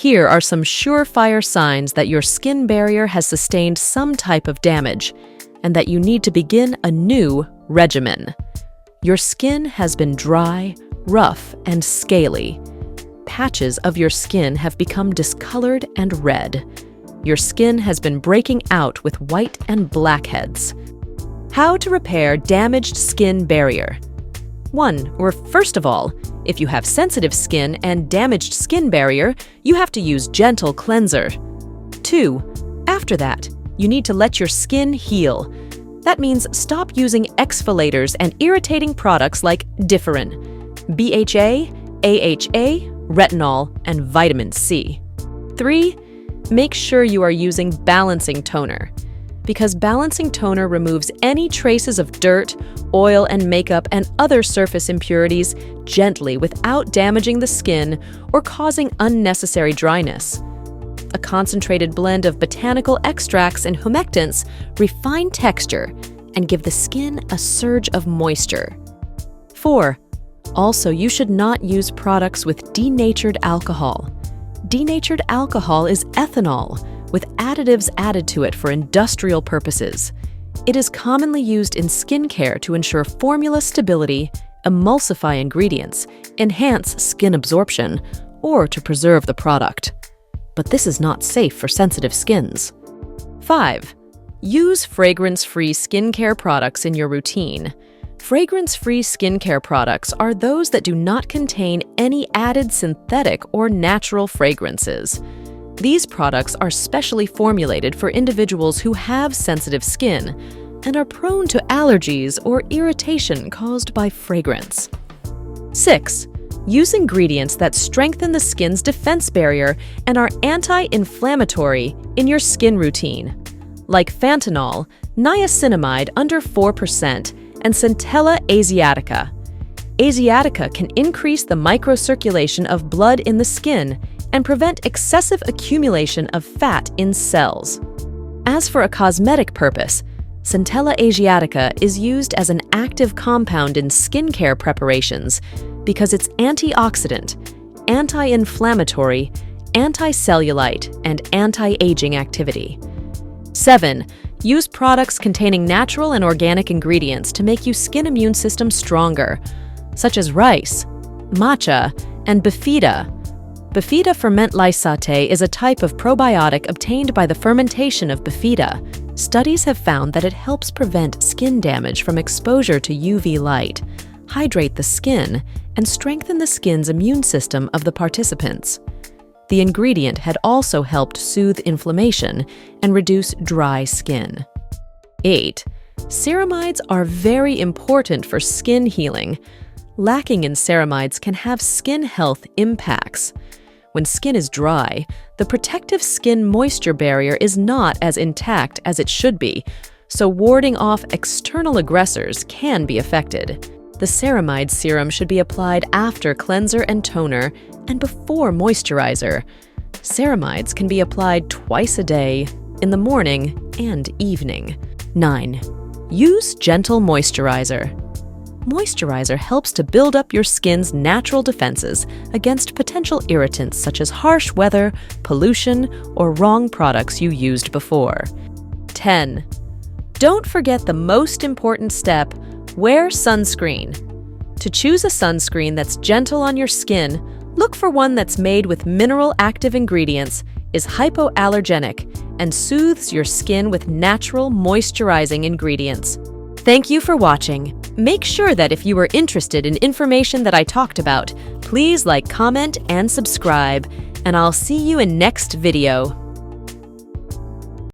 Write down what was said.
Here are some surefire signs that your skin barrier has sustained some type of damage and that you need to begin a new regimen. Your skin has been dry, rough, and scaly. Patches of your skin have become discolored and red. Your skin has been breaking out with white and blackheads. How to repair damaged skin barrier. 1. First of all, if you have sensitive skin and damaged skin barrier, you have to use gentle cleanser. 2. After that, you need to let your skin heal. That means stop using exfoliators and irritating products like Differin, BHA, AHA, retinol, and vitamin C. 3. Make sure you are using balancing toner, because balancing toner removes any traces of dirt, oil, and makeup and other surface impurities gently without damaging the skin or causing unnecessary dryness. A concentrated blend of botanical extracts and humectants refine texture and give the skin a surge of moisture. 4. Also, you should not use products with denatured alcohol. Denatured alcohol is ethanol, with additives added to it for industrial purposes. It is commonly used in skincare to ensure formula stability, emulsify ingredients, enhance skin absorption, or to preserve the product. But this is not safe for sensitive skins. 5. Use fragrance-free skincare products in your routine. Fragrance-free skincare products are those that do not contain any added synthetic or natural fragrances. These products are specially formulated for individuals who have sensitive skin and are prone to allergies or irritation caused by fragrance. 6. Use ingredients that strengthen the skin's defense barrier and are anti-inflammatory in your skin routine, like Fantanol, niacinamide under 4%, and Centella asiatica. Asiatica can increase the microcirculation of blood in the skin and prevent excessive accumulation of fat in cells. As for a cosmetic purpose, Centella asiatica is used as an active compound in skincare preparations because it's antioxidant, anti-inflammatory, anti-cellulite, and anti-aging activity. 7. Use products containing natural and organic ingredients to make your skin immune system stronger, such as rice, matcha, and Bifida. Bifida ferment lysate is a type of probiotic obtained by the fermentation of Bifida. Studies have found that it helps prevent skin damage from exposure to UV light, hydrate the skin, and strengthen the skin's immune system of the participants. The ingredient had also helped soothe inflammation and reduce dry skin. 8. Ceramides are very important for skin healing. Lacking in ceramides can have skin health impacts. When skin is dry, the protective skin moisture barrier is not as intact as it should be, so warding off external aggressors can be affected. The ceramide serum should be applied after cleanser and toner and before moisturizer. Ceramides can be applied twice a day, in the morning and evening. 9. Use gentle moisturizer. Moisturizer helps to build up your skin's natural defenses against potential irritants such as harsh weather, pollution, or wrong products you used before. 10. Don't forget the most important step: wear sunscreen. To choose a sunscreen that's gentle on your skin, look for one that's made with mineral active ingredients, is hypoallergenic, and soothes your skin with natural moisturizing ingredients. Thank you for watching. Make sure that if you were interested in information that I talked about, please like, comment, and subscribe, and I'll see you in next video.